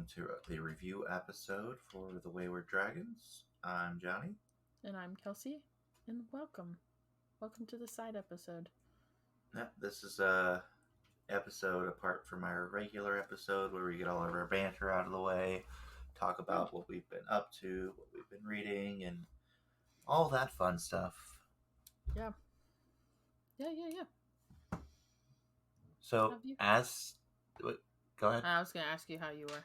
welcome to the review episode for The Wayward Dragons. I'm Johnny. And I'm Kelsey, and welcome. Welcome to the side episode. Yep, this is a episode apart from our regular episode where we get all of our banter out of the way, talk about what we've been up to, what we've been reading, and all that fun stuff. Yeah. So, go ahead. I was going to ask you how you were.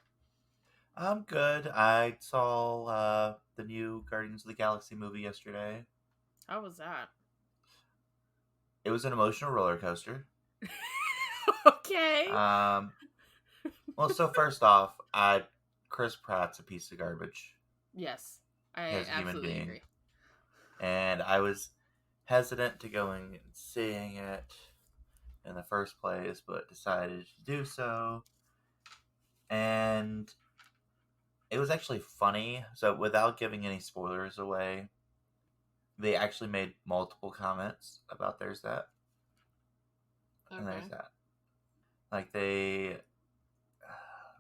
I'm good. I saw the new Guardians of the Galaxy movie yesterday. How was that? It was an emotional roller coaster. Okay. Well, so first off, Chris Pratt's a piece of garbage. Yes, I absolutely agree. And I was hesitant to going and seeing it in the first place, but decided to do so. And it was actually funny. So without giving any spoilers away, they actually made multiple comments about there's that. Okay. And there's that. Like they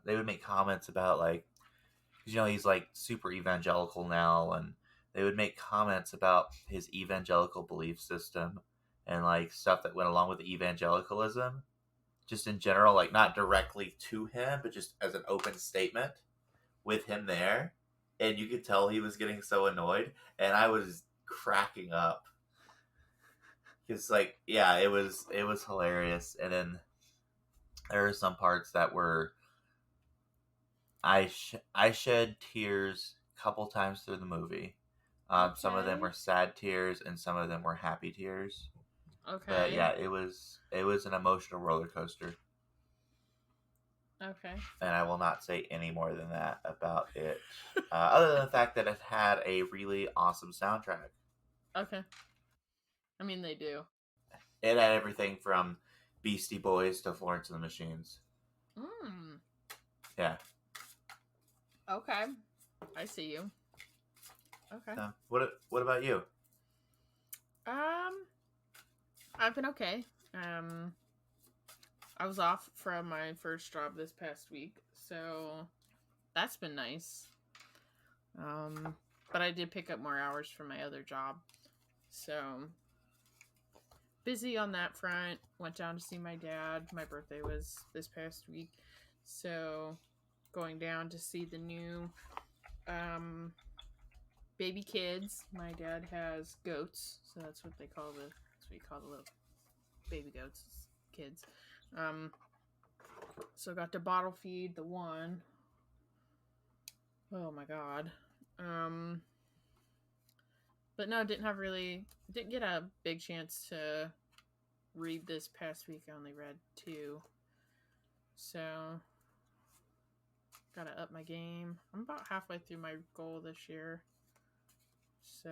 would make comments about like, you know, he's like super evangelical now, and they would make comments about his evangelical belief system and like stuff that went along with evangelicalism, just in general, like not directly to him, but just as an open statement with him there. And you could tell he was getting so annoyed, and I was cracking up. Because like, yeah, it was hilarious. And then there are some parts that were I shed tears a couple times through the movie. Okay. Some of them were sad tears, and some of them were happy tears. Okay. But yeah, it was an emotional roller coaster. Okay. And I will not say any more than that about it, other than the fact that it had a really awesome soundtrack. Okay. I mean, they do. It had everything from Beastie Boys to Florence and the Machines. Yeah. Okay. I see you. Okay. What about you? I've been okay. I was off from my first job this past week, so that's been nice. But I did pick up more hours from my other job, so busy on that front. Went down to see my dad. My birthday was this past week, so going down to see the new baby kids. My dad has goats, so that's what you call the little baby goats, kids. So got to bottle feed the one. Oh my god. But no, didn't get a big chance to read this past week. I only read 2. So gotta up my game. I'm about halfway through my goal this year. So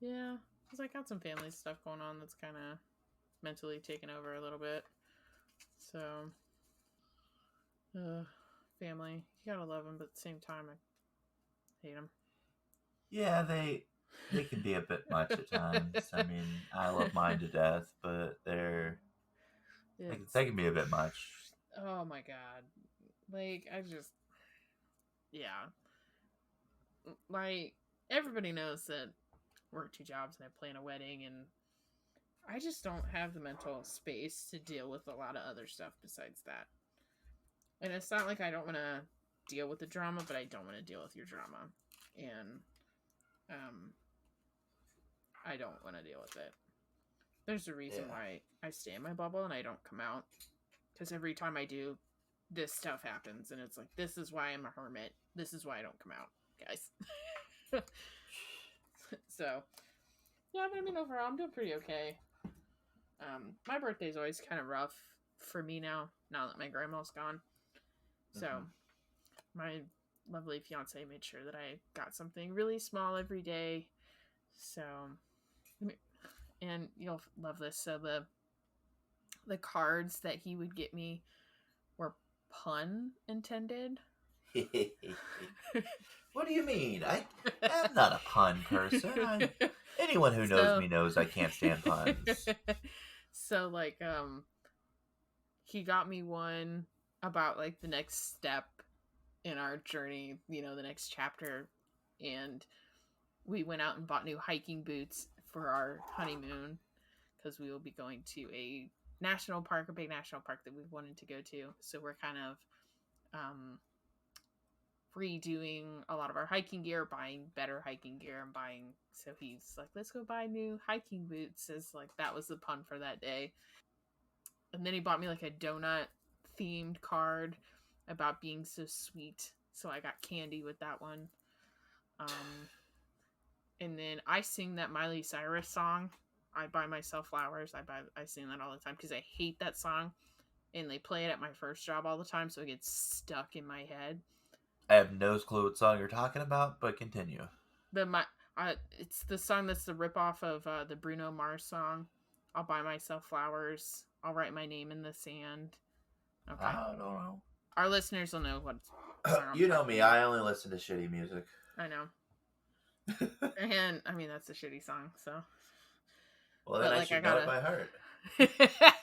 yeah, because I got some family stuff going on that's kind of mentally taken over a little bit. So family, you gotta love them, but at the same time I hate them. Yeah, they can be a bit much at times. I mean, I love mine to death, but they can be a bit much. Oh my god. Like, like, everybody knows that I work 2 jobs and I plan a wedding, and I just don't have the mental space to deal with a lot of other stuff besides that. And it's not like I don't want to deal with the drama, but I don't want to deal with your drama. And I don't want to deal with it. There's a reason why I stay in my bubble and I don't come out. Because every time I do, this stuff happens. And it's like, this is why I'm a hermit. This is why I don't come out, guys. So, yeah, but I mean, overall, I'm doing pretty okay. My birthday's always kind of rough for me now that my grandma's gone. So, my lovely fiance made sure that I got something really small every day. So, and you'll love this. So the cards that he would get me were pun intended. What do you mean? I'm not a pun person. Anyone who knows me knows I can't stand puns. So, like, he got me one about, like, the next step in our journey, the next chapter. And we went out and bought new hiking boots for our honeymoon because we will be going to a national park, a big national park that we've wanted to go to. So we're kind of redoing a lot of our hiking gear, buying better hiking gear, and buying. So he's like, let's go buy new hiking boots. As like that was the pun for that day. And then he bought me like a donut themed card about being so sweet. So I got candy with that one. And then I sing that Miley Cyrus song. I buy myself flowers. I sing that all the time because I hate that song, and they play it at my first job all the time, so it gets stuck in my head. I have no clue what song you're talking about, but continue. It's the song that's the ripoff of the Bruno Mars song. I'll buy myself flowers. I'll write my name in the sand. Okay. I don't know. Our listeners will know what song I'm know me. About. I only listen to shitty music. I know. And I mean that's a shitty song, so. Well, then I should know it by heart.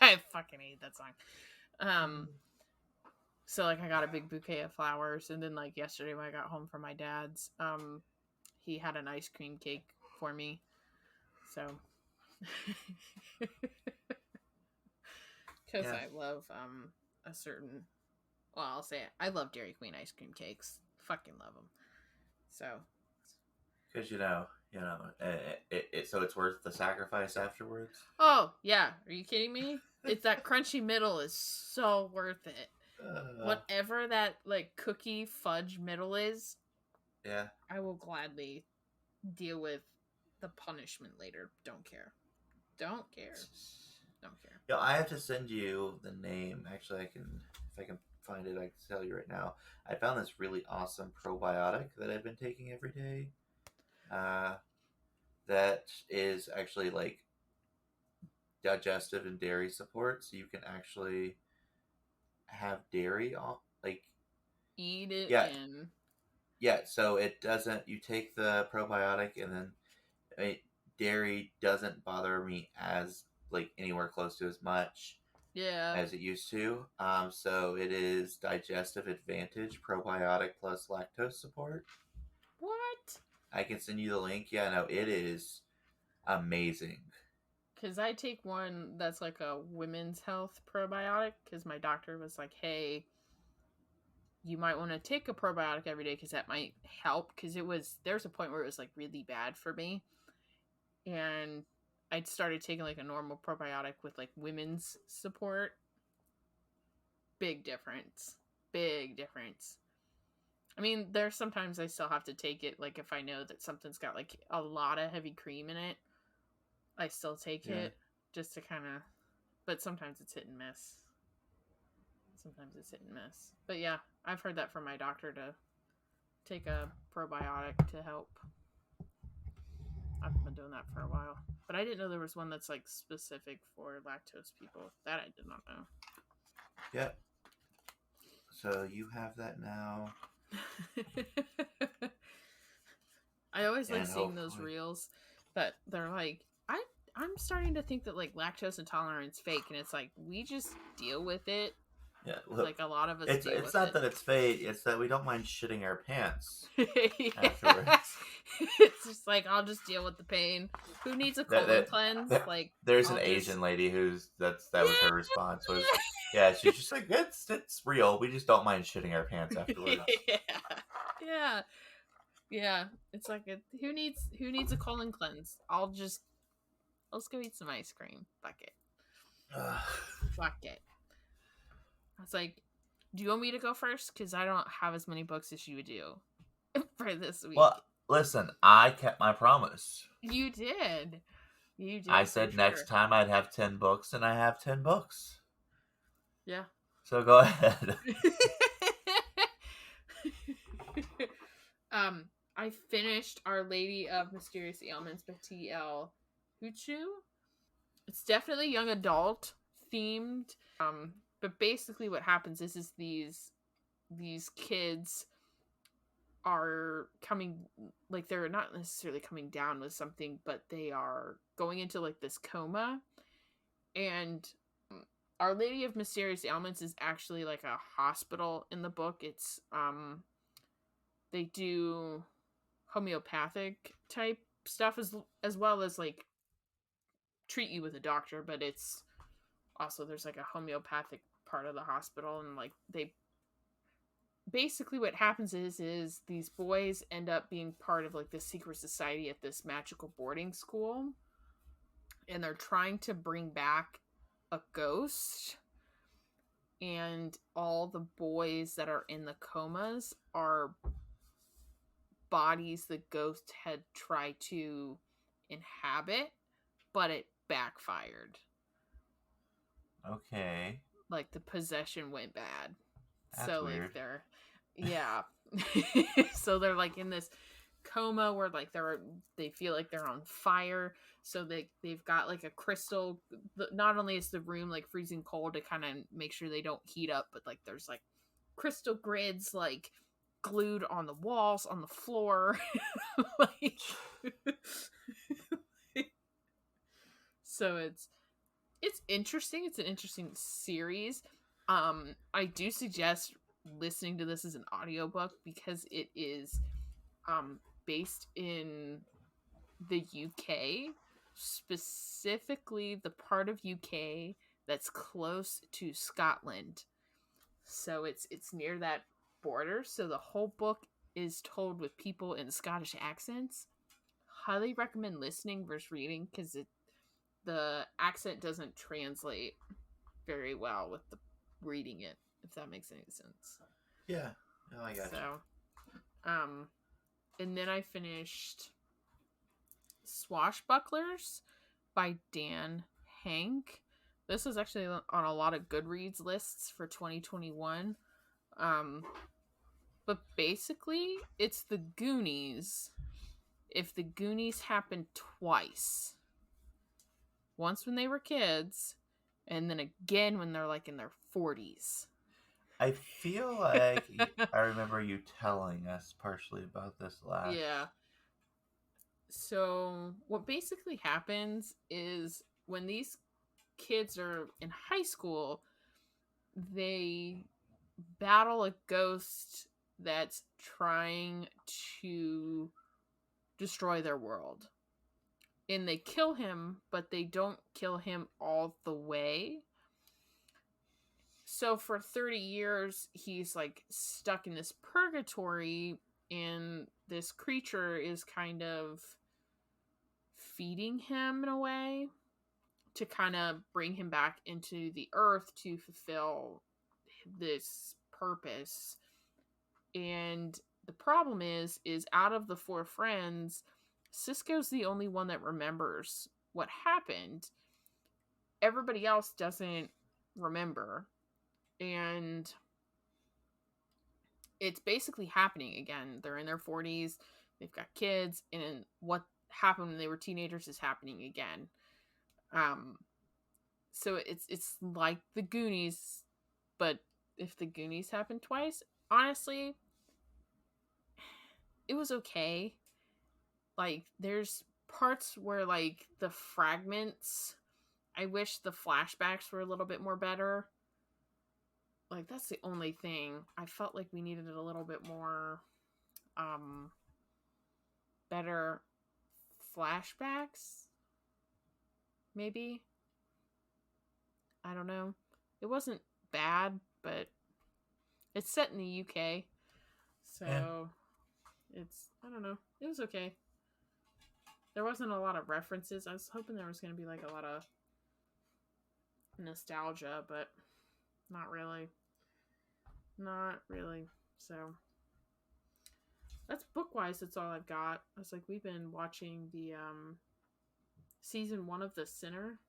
I fucking hate that song. So like I got a big bouquet of flowers, and then like yesterday when I got home from my dad's, he had an ice cream cake for me. So because I love a certain, well, I'll say it, I love Dairy Queen ice cream cakes. Fucking love them. So because so it's worth the sacrifice afterwards. Oh yeah, are you kidding me? It's that crunchy middle is so worth it. Whatever that like cookie fudge middle is, yeah, I will gladly deal with the punishment later. Don't care. Yeah, I have to send you the name. Actually, if I can find it, I can tell you right now. I found this really awesome probiotic that I've been taking every day. That is actually like digestive and dairy support, so you can actually have dairy on, like eat it. Yeah, so it doesn't. You take the probiotic, and then dairy doesn't bother me as like anywhere close to as much as it used to. So it is digestive advantage probiotic plus lactose support. What? I can send you the link. Yeah, no, it is amazing. Because I take one that's like a women's health probiotic because my doctor was like, hey, you might want to take a probiotic every day because that might help. Because there's a point where it was like really bad for me. And I started taking like a normal probiotic with like women's support. Big difference. I mean, there's sometimes I still have to take it. Like if I know that something's got like a lot of heavy cream in it, I still take it just to kind of, but sometimes it's hit and miss. But yeah, I've heard that from my doctor to take a probiotic to help. I've been doing that for a while. But I didn't know there was one that's like specific for lactose people. That I did not know. Yep. So you have that now. I always like seeing those reels that they're like, I'm starting to think that like lactose intolerance fake, and it's like we just deal with it. Yeah, look, like a lot of us it's, deal with it. It's not that it's fake; it's that we don't mind shitting our pants afterwards. It's just like I'll just deal with the pain. Who needs a colon cleanse? Like there's an Asian lady that was her response was, yeah, she's just like it's real. We just don't mind shitting our pants afterwards. Yeah. It's like who needs a colon cleanse? Let's go eat some ice cream. Fuck it. Fuck it. I was like, do you want me to go first? Because I don't have as many books as you do for this week. Well, listen, I kept my promise. You did. I said next time I'd have 10 books, and I have 10 books. Yeah. So go ahead. I finished Our Lady of Mysterious Ailments by T.L. Huchu. It's definitely young adult themed. But basically what happens is these kids are coming, like they're not necessarily coming down with something, but they are going into like this coma, and Our Lady of Mysterious Ailments is actually like a hospital in the book. It's they do homeopathic type stuff as well as like treat you with a doctor, but it's also there's like a homeopathic part of the hospital, and like they basically what happens is these boys end up being part of like this secret society at this magical boarding school, and they're trying to bring back a ghost, and all the boys that are in the comas are bodies the ghost had tried to inhabit, but it backfired. Okay. Like the possession went bad. That's so weird. like they're yeah. So they're like in this coma where like they feel like they're on fire, so they've got like a crystal. Not only is the room like freezing cold to kind of make sure they don't heat up, but like there's like crystal grids like glued on the walls, on the floor. Like so it's interesting. It's an interesting series. I do suggest listening to this as an audiobook because it is based in the UK, specifically the part of UK that's close to Scotland. So it's near that border. So the whole book is told with people in Scottish accents. Highly recommend listening versus reading because the accent doesn't translate very well with the reading it, if that makes any sense. Yeah. No, I got you. And then I finished Swashbucklers by Dan Hank. This is actually on a lot of Goodreads lists for 2021. But basically, it's the Goonies. If the Goonies happened twice. Once when they were kids, and then again when they're like in their 40s. I feel like I remember you telling us partially about this last. Yeah. So what basically happens is when these kids are in high school, they battle a ghost that's trying to destroy their world. And they kill him, but they don't kill him all the way. So for 30 years, he's like stuck in this purgatory, and this creature is kind of feeding him in a way to kind of bring him back into the earth to fulfill this purpose. And the problem is out of the four friends, Cisco's the only one that remembers what happened. Everybody else doesn't remember. And it's basically happening again. They're in their 40s, they've got kids, and what happened when they were teenagers is happening again. So it's like the Goonies, but if the Goonies happened twice, honestly, it was okay. Like, there's parts where, like, the fragments, I wish the flashbacks were a little bit more better. Like, that's the only thing. I felt like we needed a little bit more, better flashbacks. Maybe. I don't know. It wasn't bad, but it's set in the UK. So, it's, I don't know. It was okay. There wasn't a lot of references. I was hoping there was going to be like a lot of nostalgia, but not really. Not really. So that's book-wise, that's all I've got. I was like, we've been watching the season 1 of The Sinner.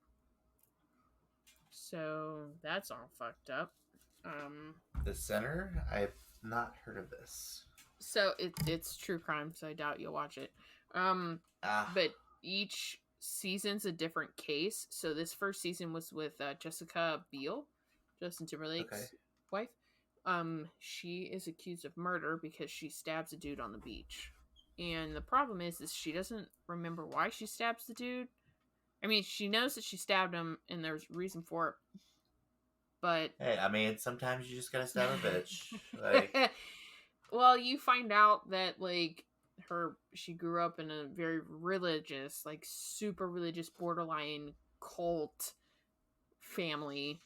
So that's all fucked up. The Sinner? I've not heard of this. So it's true crime, so I doubt you'll watch it. But each season's a different case. So this first season was with Jessica Biel, Justin Timberlake's wife. She is accused of murder because she stabs a dude on the beach. And the problem is she doesn't remember why she stabs the dude. I mean, she knows that she stabbed him and there's reason for it, But hey, I mean, sometimes you just gotta stab a bitch. Like, well, you find out that like she grew up in a very religious, like super religious, borderline cult family.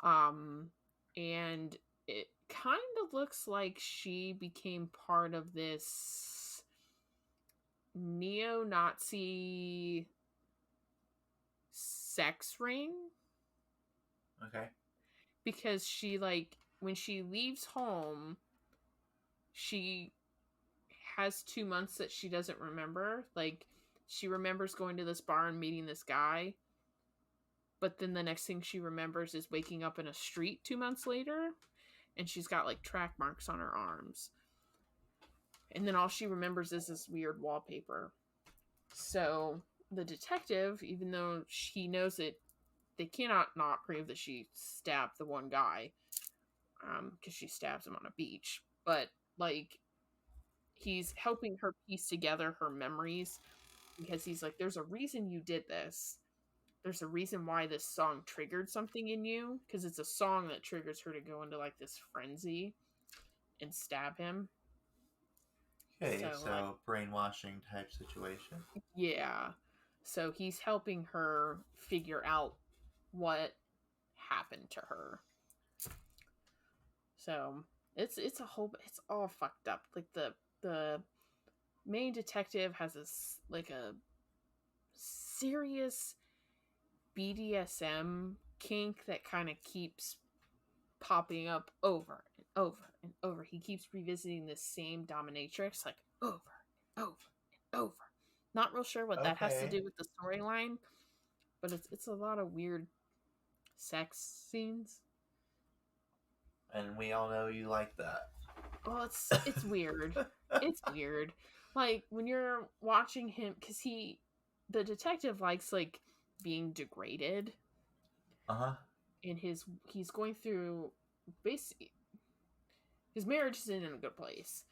Um and it kind of looks like she became part of this neo-Nazi sex ring, okay, because she, like, when she leaves home, she has 2 months that she doesn't remember. Like, she remembers going to this bar and meeting this guy, but then the next thing she remembers is waking up in a street 2 months later, and she's got like track marks on her arms. And then all she remembers is this weird wallpaper. So the detective, even though he knows that they cannot not prove that she stabbed the one guy, because she stabs him on a beach, but like he's helping her piece together her memories, because he's like, there's a reason you did this. There's a reason why this song triggered something in you, because it's a song that triggers her to go into like this frenzy and stab him. okay, So like, so brainwashing type situation. yeah. So he's helping her figure out what happened to her. So it's a whole, it's all fucked up. Like the main detective has this like a serious BDSM kink that kind of keeps popping up over and over and over. He keeps revisiting this same dominatrix like over and over and over. Not real sure what that has to Okay, do with the storyline, but it's a lot of weird sex scenes. and we all know you like that. Well, it's weird. It's weird. Like when you're watching him, because the detective likes like being degraded, Uh-huh. and he's going through basically his marriage isn't in a good place,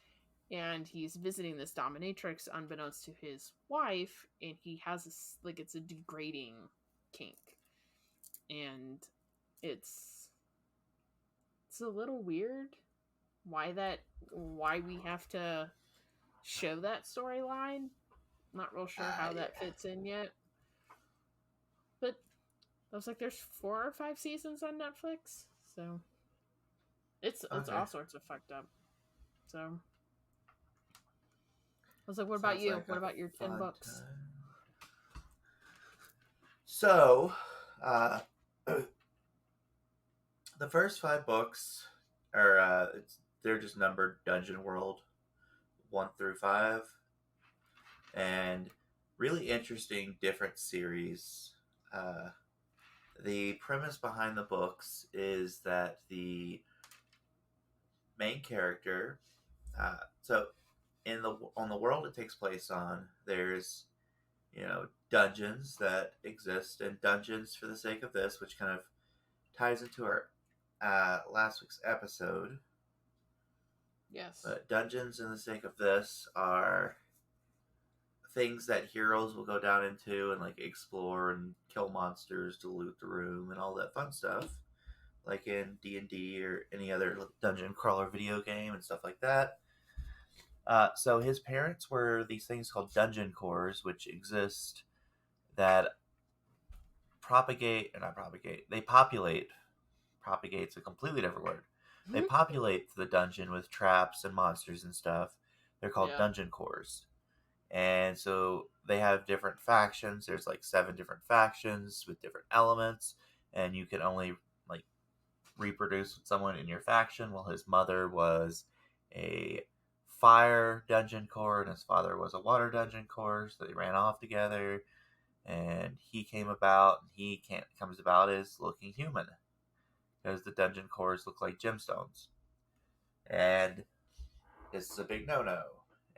and he's visiting this dominatrix unbeknownst to his wife, and he has this, like, it's a degrading kink, and it's it's a little weird why we have to show that storyline. Not real sure how that Yeah. fits in yet, but I was like, there's 4 or 5 seasons on Netflix, so it's Okay. all sorts of fucked up. So I was like, what about Sounds you? like What a about your 10 fun books? time. So, uh, the first 5 books are they're just numbered Dungeon World 1 through 5, and really interesting, different series. Uh, the premise behind the books is that the main character, so in the on the world it takes place on, there's dungeons that exist, and dungeons for the sake of this, which kind of ties into our last week's episode. Yes. But dungeons, in the sake of this, are things that heroes will go down into and like explore and kill monsters to loot the room and all that fun stuff, like in D&D or any other dungeon crawler video game and stuff like that. So his parents were these things called dungeon cores, which exist, that propagate, or not propagate, they populate. Propagate's a completely different word. They populate the dungeon with traps and monsters and stuff. They're called Yeah. dungeon cores. And so they have different factions. There's like 7 different factions with different elements, and you can only like reproduce with someone in your faction. Well, his mother was a fire dungeon core, and his father was a water dungeon core, so they ran off together. And he came about, and comes about as looking human, because the dungeon cores look like gemstones. And this is a big no-no.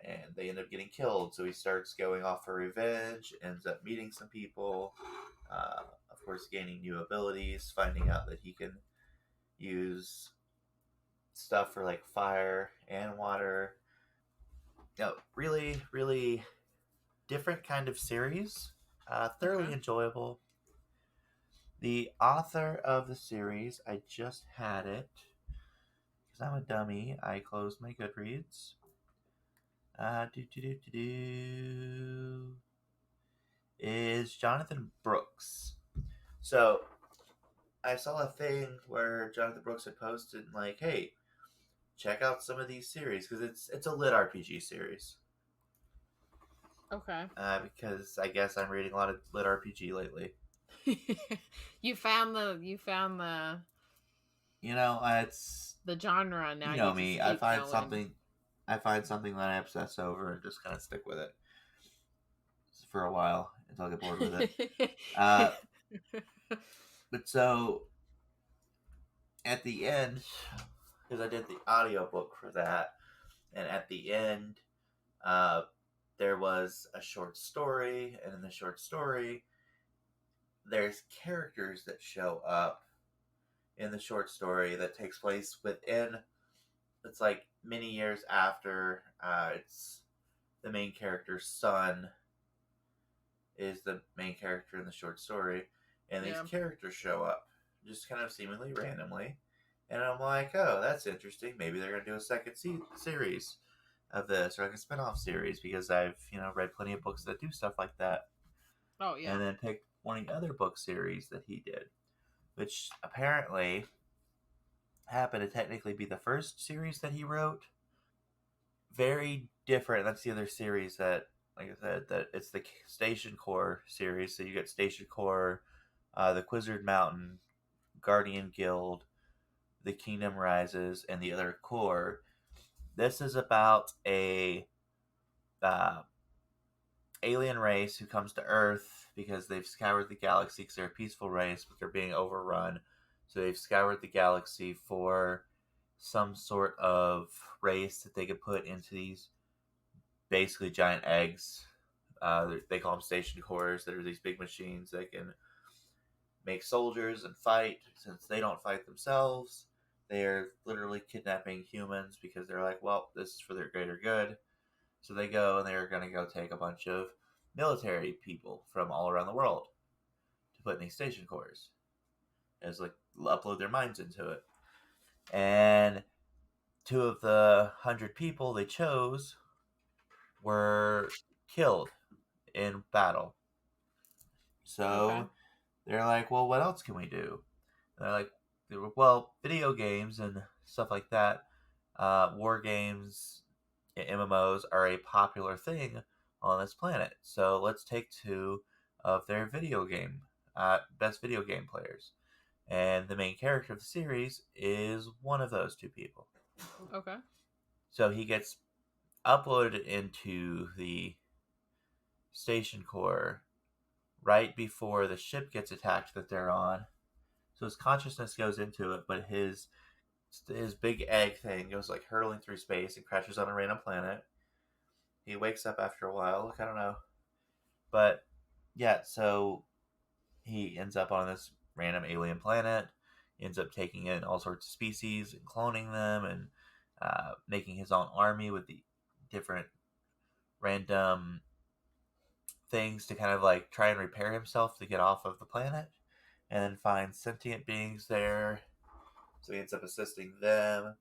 And they end up getting killed, so he starts going off for revenge, ends up meeting some people, of course gaining new abilities, finding out that he can use stuff for like fire and water. Really, really different kind of series. Thoroughly Okay. enjoyable. The author of the series, I just had it because I'm a dummy. I closed my Goodreads. Is Jonathan Brooks. So I saw a thing where Jonathan Brooks had posted like, "Hey, check out some of these series because it's a lit RPG series." Okay. Because I guess I'm reading a lot of lit RPG lately. You found the It's the genre. Now you you know just me. keep going. I find something that I obsess over and just kind of stick with it for a while until I get bored with it. But so at the end, because I did the audiobook for that, and at the end, uh, there was a short story, and in the short story, there's characters that show up in the short story that takes place within. It's like many years after. It's the main character's son is the main character in the short story, and these Yeah. characters show up just kind of seemingly randomly, and I'm like, oh, that's interesting. Maybe they're gonna do a second series of this, or like a spin-off series, because I've read plenty of books that do stuff like that. Oh yeah. And then picked one of the other book series that he did, which apparently happened to technically be the first series that he wrote. Very different. That's the other series that, like I said, that it's the Station Core series. So you get Station Core, the Quizzard Mountain, Guardian Guild, the Kingdom Rises, and the other core. This is about a uh, alien race who comes to Earth because they've scoured the galaxy because they're a peaceful race, but they're being overrun. So they've scoured the galaxy for some sort of race that they could put into these basically giant eggs. They call them station cores. They're these big machines that can make soldiers and fight. Since they don't fight themselves, they're literally kidnapping humans because they're like, well, this is for their greater good. So they go and they're going to go take a bunch of military people from all around the world to put in these station cores as like upload their minds into it. And 2 of the 100 people they chose were killed in battle. Okay. So they're like, well, what else can we do? And they're like, well, video games and stuff like that, war games, MMOs are a popular thing on this planet. So let's take 2 of their best video game players. And the main character of the series is one of those 2 people. Okay. So he gets uploaded into the station core right before the ship gets attacked that they're on. So his consciousness goes into it, but his big egg thing goes like hurtling through space and crashes on a random planet. He wakes up after a while. Like, I don't know, but yeah. So he ends up on this random alien planet. He ends up taking in all sorts of species and cloning them, and making his own army with the different random things to kind of like try and repair himself to get off of the planet, and then find sentient beings there. So he ends up assisting them.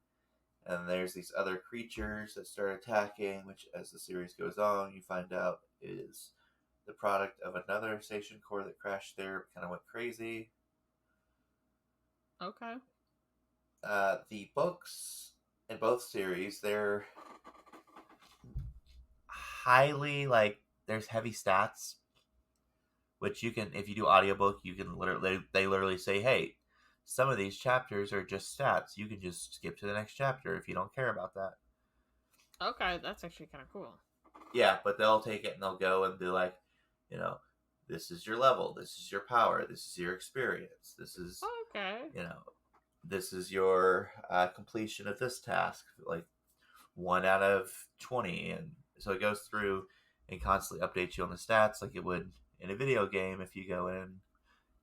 And there's these other creatures that start attacking, which, as the series goes on, you find out is the product of another station core that crashed there, kind of went crazy. Okay. The books in both series, they're highly like there's heavy stats, which you can, if you do audiobook, you can literally say, hey, some of these chapters are just stats. You can just skip to the next chapter if you don't care about that. Okay, that's actually kind of cool. Yeah, but they'll take it and they'll go and be like, you know, this is your level, this is your power, this is your experience, this is, Okay. this is your completion of this task, like 1 out of 20. And so it goes through and constantly updates you on the stats like it would in a video game if you go in,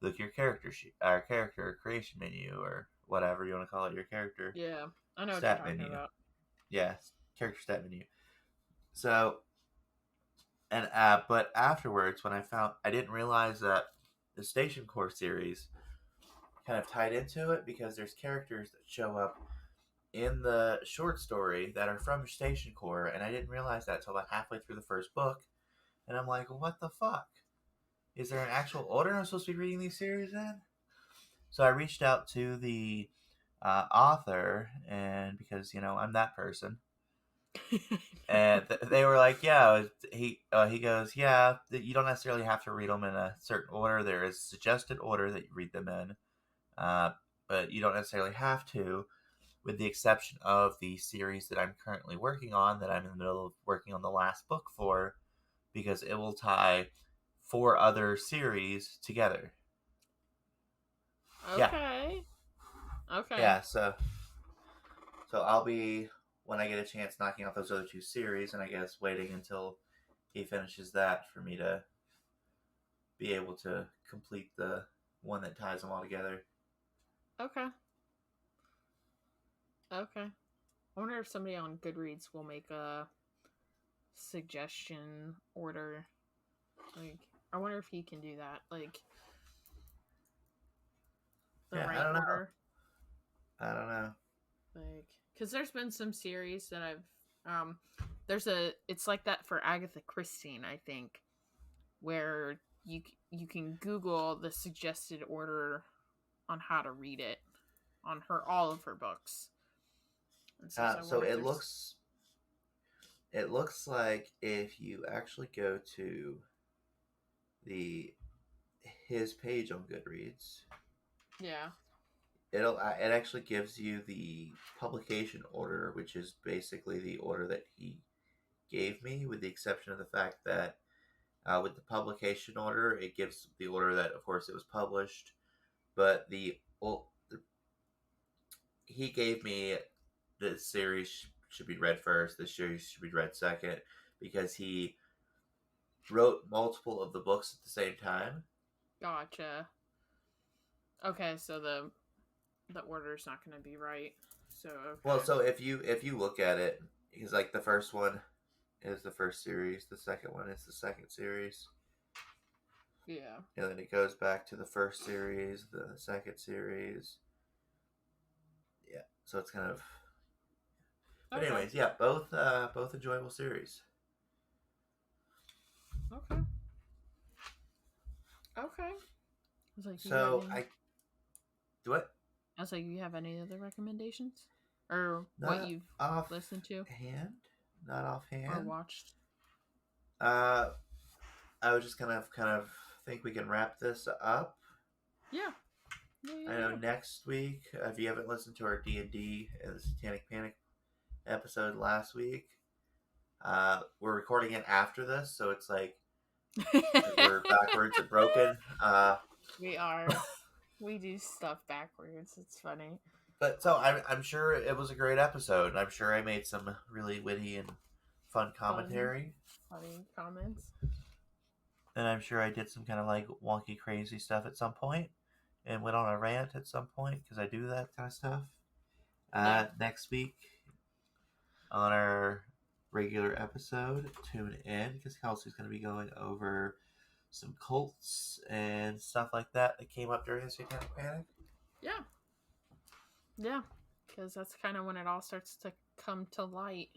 look at your character sheet, our character creation menu, or whatever you want to call it, your character Yeah, I know what you're stat talking menu. about. Yeah, character stat menu. So, and but afterwards, when I didn't realize that the Station Core series kind of tied into it because there's characters that show up in the short story that are from Station Core, and I didn't realize that until about halfway through the first book. And I'm like, what the fuck? Is there an actual order I'm supposed to be reading these series in? So I reached out to the author, and because I'm that person, and they were like, yeah, he goes, yeah, you don't necessarily have to read them in a certain order. There is a suggested order that you read them in, but you don't necessarily have to, with the exception of the series that I'm currently working on, that I'm in the middle of working on the last book for, because it will tie 4 other series together. Okay. Okay. Yeah, so I'll be, when I get a chance, knocking out those other 2 series, and I guess waiting until he finishes that for me to be able to complete the one that ties them all together. Okay. Okay. I wonder if somebody on Goodreads will make a suggestion order. Like, I wonder if he can do that. Like, the right I don't order. know. I don't know. Like, because there's been some series that I've it's like that for Agatha Christie, I think, where you can Google the suggested order on how to read it on all of her books. So it looks like if you actually go to his page on Goodreads, yeah, it actually gives you the publication order, which is basically the order that he gave me, with the exception of the fact that with the publication order, it gives the order that, of course, it was published, but he gave me the series should be read first, the series should be read second, because he wrote multiple of the books at the same time. Gotcha. Okay, so the order's not going to be right. So okay. Well, so if you look at it, he's like, the first one is the first series, the second one is the second series. Yeah. And then it goes back to the first series, the second series. Yeah, so it's kind of. But anyways, yeah, both enjoyable series. Okay. Okay. So I. Do what? I was like, you have any other recommendations, or what you've listened to? Not offhand. Or watched. I was just kind of think we can wrap this up. Yeah. I know next week, if you haven't listened to our D&D and the Satanic Panic episode last week, we're recording it after this, so it's like we're backwards and broken. We are. We do stuff backwards. It's funny. But so I'm sure it was a great episode, and I'm sure I made some really witty and fun commentary. Funny comments. And I'm sure I did some kind of like wonky, crazy stuff at some point, and went on a rant at some point, because I do that kind of stuff. Next week, on our regular episode, tune in, because Kelsey's going to be going over some cults and stuff like that came up during the Satanic Panic. Yeah. Yeah, because that's kind of when it all starts to come to light.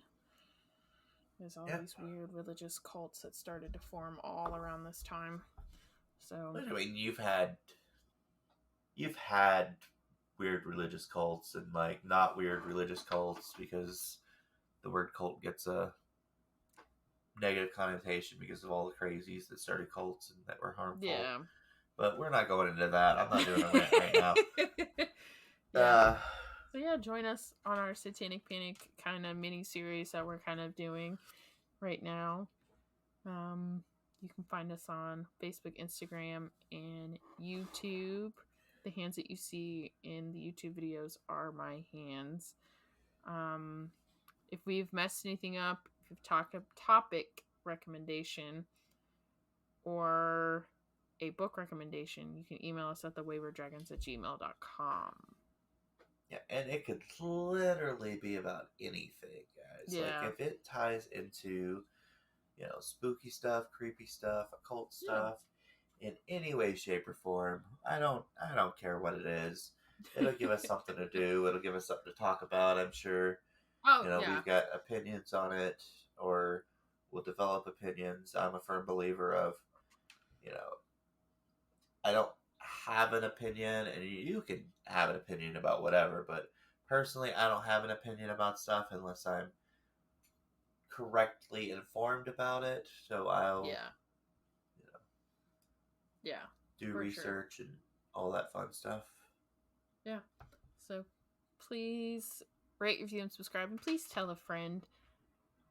There's all these weird religious cults that started to form all around this time. So I mean, you've had weird religious cults and like not weird religious cults, because the word cult gets a negative connotation because of all the crazies that started cults and that were harmful. Yeah. But we're not going into that. I'm not doing a rant right now. Yeah. So yeah, join us on our Satanic Panic kind of mini series that we're kind of doing right now. You can find us on Facebook, Instagram, and YouTube. The hands that you see in the YouTube videos are my hands. If we've messed anything up, if you've talked a topic recommendation or a book recommendation, you can email us at thewaywarddragons@gmail.com. Yeah, and it could literally be about anything, guys. Yeah. Like, if it ties into, spooky stuff, creepy stuff, occult stuff, in any way, shape, or form, I don't care what it is. It'll give us something to do. It'll give us something to talk about. I'm sure. Oh, You know, yeah. we've got opinions on it, or we'll develop opinions. I'm a firm believer of, you know, I don't have an opinion, and you can have an opinion about whatever, but personally, I don't have an opinion about stuff unless I'm correctly informed about it. So I'll, Yeah. you know, Yeah. do research and all that fun stuff. Yeah. So please rate, review, and subscribe, and please tell a friend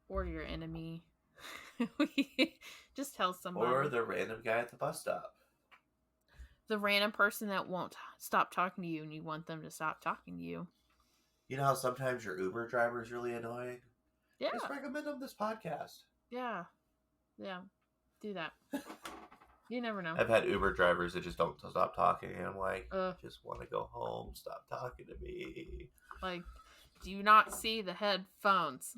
or your enemy. Just tell somebody. Or the random guy at the bus stop. The random person that won't stop talking to you and you want them to stop talking to you. You know how sometimes your Uber driver is really annoying? Yeah. Just recommend them this podcast. Yeah. Yeah. Do that. You never know. I've had Uber drivers that just don't stop talking, and I'm like, just want to go home. Stop talking to me. Like, do you not see the headphones?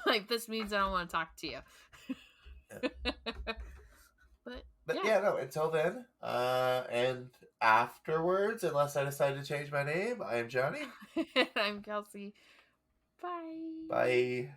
like, this means I don't want to talk to you. But yeah, no, until then, and afterwards, unless I decide to change my name, I am Johnny. I'm Kelsey. Bye. Bye.